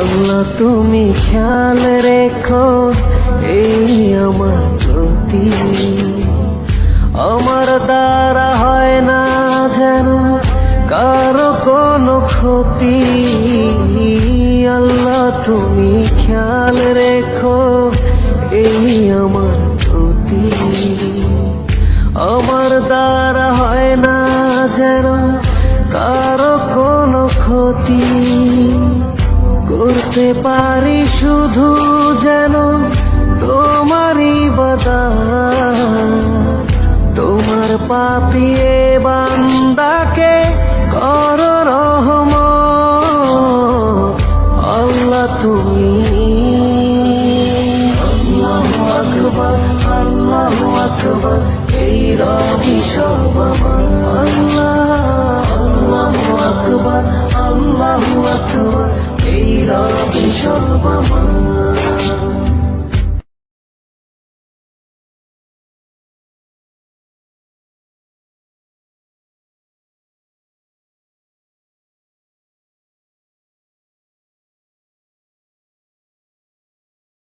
আল্লাহ তুমি খেয়াল রেখো এই আমার প্রতি, আমার দ্বারা হয় না যেন কারো কোনো ক্ষতি। আল্লাহ তুমি খেয়াল রেখো এই আমার প্রতি, আমার দ্বারা হয় না যেন কারো কোনো ক্ষতি। করতে পারি শুধু যেন তোমারই ইবাদত, তোমার পাপিয়ে বান্দাকে কর রহমত। আল্লাহ তুমি আল্লাহু আকবার, আল্লাহু আকবার, এই রবি সব আমার। আল্লাহু আকবার, আল্লাহু আকবার, এই রবি সব আমার।